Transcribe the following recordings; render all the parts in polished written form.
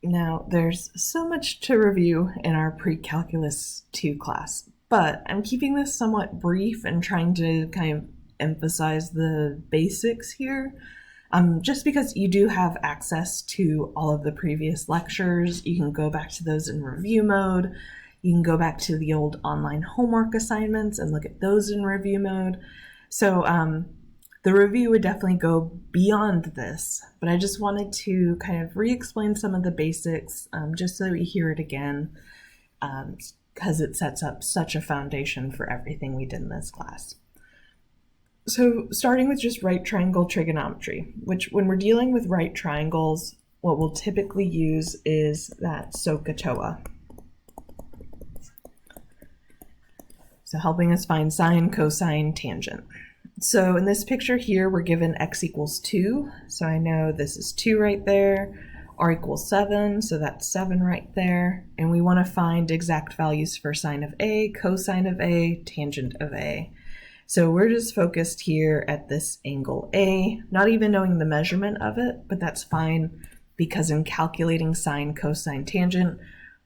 Now, there's so much to review in our Pre-Calculus 2 class, but I'm keeping this somewhat brief and trying to kind of emphasize the basics here. Just because you do have access to all of the previous lectures, you can go back to those in review mode. You can go back to the old online homework assignments and look at those in review mode. So the review would definitely go beyond this, but I just wanted to kind of re-explain some of the basics just so that we hear it again, because it sets up such a foundation for everything we did in this class. So starting with just right triangle trigonometry, which when we're dealing with right triangles, what we'll typically use is that Sohcahtoa. So helping us find sine, cosine, tangent. So in this picture here, we're given x equals 2. So I know this is 2 right there. R equals 7, so that's 7 right there. And we want to find exact values for sine of A, cosine of A, tangent of A. So we're just focused here at this angle A, not even knowing the measurement of it, but that's fine because in calculating sine, cosine, tangent,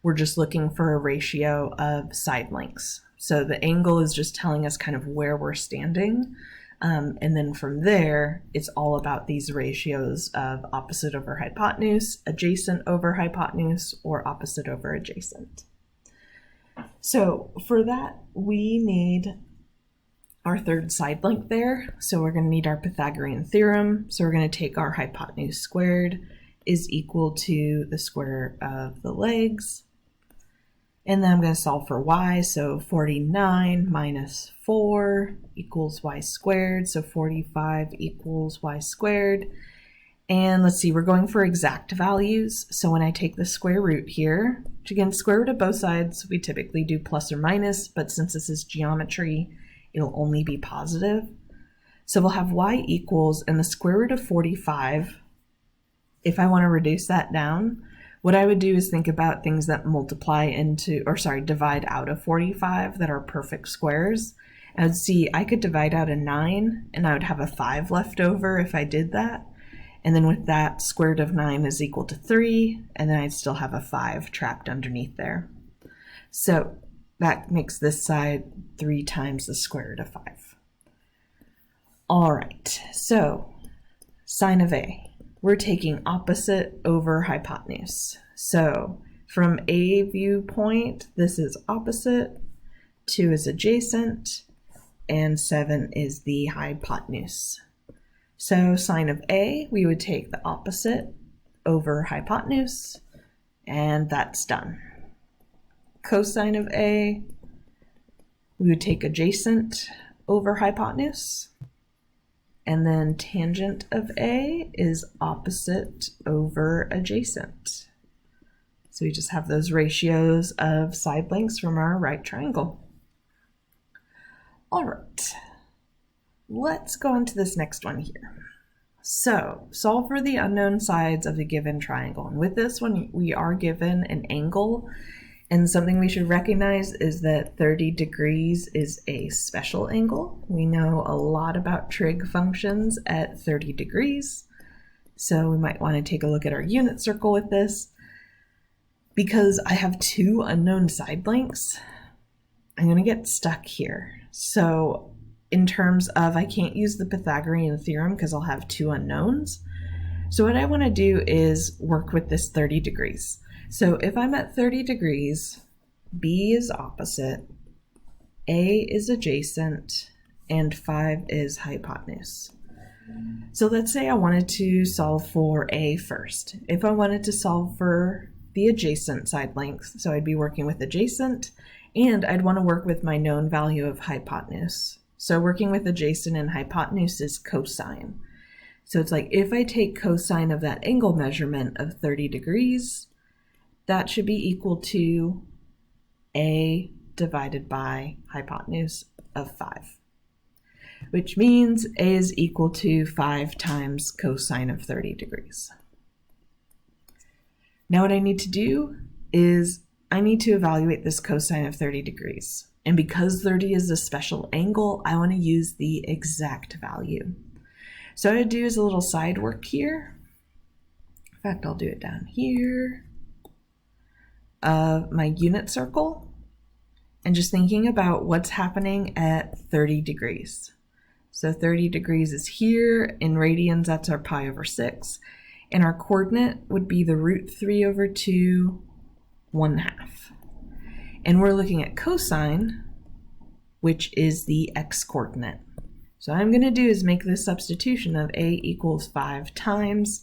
we're just looking for a ratio of side lengths. So the angle is just telling us kind of where we're standing. And then from there, it's all about these ratios of opposite over hypotenuse, adjacent over hypotenuse, or opposite over adjacent. So for that, we need our third side length there. So we're going to need our Pythagorean theorem. So we're going to take our hypotenuse squared is equal to the square of the legs. And then I'm going to solve for y, so 49 minus 4 equals y squared, so 45 equals y squared. And let's see, we're going for exact values. So when I take the square root here, which again, square root of both sides, we typically do plus or minus, but since this is geometry, it'll only be positive. So we'll have y equals, and the square root of 45, if I want to reduce that down, what I would do is think about things that multiply into, or sorry, divide out of 45 that are perfect squares. I would see I could divide out a 9 and I would have a 5 left over if I did that. And then with that, square root of 9 is equal to 3, and then I'd still have a 5 trapped underneath there. So that makes this side 3 times the square root of 5. All right, so sine of A. We're taking opposite over hypotenuse. So from A viewpoint, this is opposite, 2 is adjacent, and 7 is the hypotenuse. So sine of A, we would take the opposite over hypotenuse, and that's done. Cosine of A, we would take adjacent over hypotenuse. And then tangent of A is opposite over adjacent. So we just have those ratios of side lengths from our right triangle. All right, let's go into this next one here. So solve for the unknown sides of the given triangle. And with this one, we are given an angle. And something we should recognize is that 30 degrees is a special angle. We know a lot about trig functions at 30 degrees. So we might want to take a look at our unit circle with this. Because I have 2 unknown side lengths, I'm going to get stuck here. So in terms of, I can't use the Pythagorean theorem because I'll have 2 unknowns. So what I want to do is work with this 30 degrees. So if I'm at 30 degrees, B is opposite, A is adjacent, and 5 is hypotenuse. So let's say I wanted to solve for A first. If I wanted to solve for the adjacent side length, so I'd be working with adjacent, and I'd want to work with my known value of hypotenuse. So working with adjacent and hypotenuse is cosine. So it's like if I take cosine of that angle measurement of 30 degrees, that should be equal to A divided by hypotenuse of 5, which means A is equal to 5 times cosine of 30 degrees. Now what I need to do is I need to evaluate this cosine of 30 degrees. And because 30 is a special angle, I want to use the exact value. So what I do is a little side work here. In fact, I'll do it down here. of my unit circle and just thinking about what's happening at 30 degrees. So 30 degrees is here. In radians, that's our pi over 6. And our coordinate would be the root 3 over 2, 1/2. And we're looking at cosine, which is the x coordinate. So what I'm going to do is make this substitution of a equals 5 times,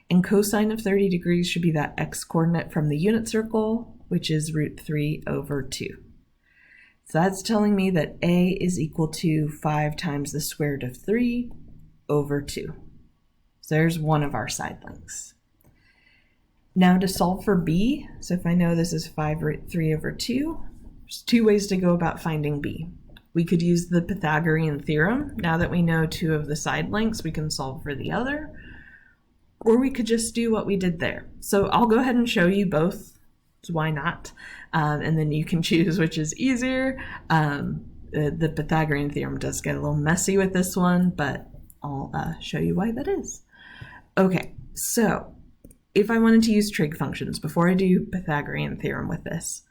and cosine of 30 degrees should be that x coordinate from the unit circle, which is root 3 over 2. So that's telling me that a is equal to 5 times the square root of 3 over 2. So there's one of our side lengths. Now to solve for b, so if I know this is 5 root 3 over 2, there's two ways to go about finding b. We could use the Pythagorean Theorem. Now that we know two of the side lengths, we can solve for the other. Or we could just do what we did there. So I'll go ahead and show you both. So why not? And then you can choose which is easier. The Pythagorean Theorem does get a little messy with this one, but I'll show you why that is. Okay, so if I wanted to use trig functions before I do Pythagorean Theorem with this,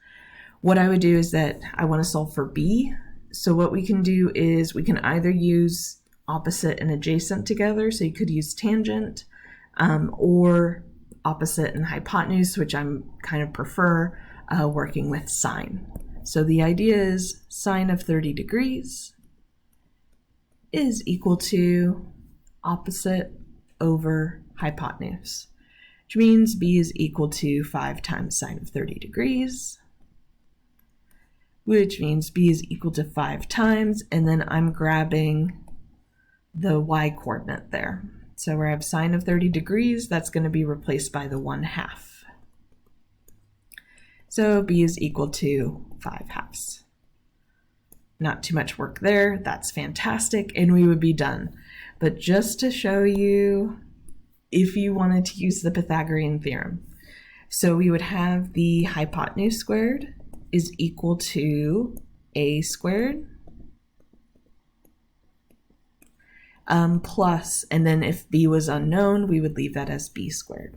what I would do is that I want to solve for b. So what we can do is we can either use opposite and adjacent together, so you could use tangent, or opposite and hypotenuse, which I'm kind of prefer working with sine. So the idea is sine of 30 degrees is equal to opposite over hypotenuse, which means b is equal to 5 times sine of 30 degrees, which means b is equal to 5 times, and then I'm grabbing the y coordinate there. So where I have sine of 30 degrees, that's going to be replaced by the 1/2. So b is equal to 5/2. Not too much work there. That's fantastic, and we would be done. But just to show you, if you wanted to use the Pythagorean Theorem, so we would have the hypotenuse squared is equal to a squared plus, and then if b was unknown, we would leave that as b squared.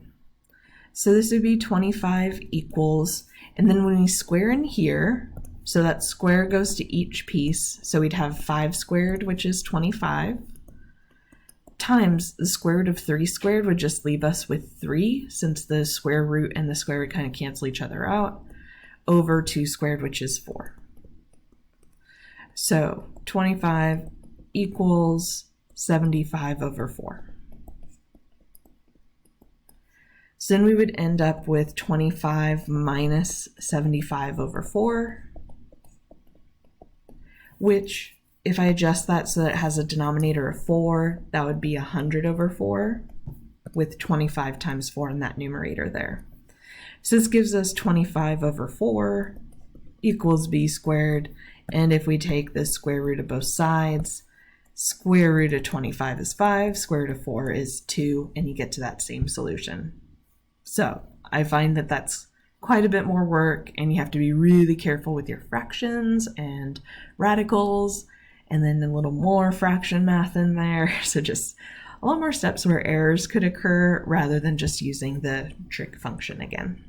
So this would be 25 equals, and then when we square in here, so that square goes to each piece, so we'd have 5 squared, which is 25, times the square root of 3 squared would just leave us with 3, since the square root and the square root kind of cancel each other out, over 2 squared, which is 4. So 25 equals 75 over 4. So then we would end up with 25 minus 75 over 4, which, if I adjust that so that it has a denominator of 4, that would be 100 over 4, with 25 times 4 in that numerator there. So this gives us 25 over 4 equals b squared, and if we take the square root of both sides, square root of 25 is 5, square root of 4 is 2, and you get to that same solution. So I find that that's quite a bit more work, and you have to be really careful with your fractions and radicals, and then a little more fraction math in there. So just a lot more steps where errors could occur rather than just using the trig function again.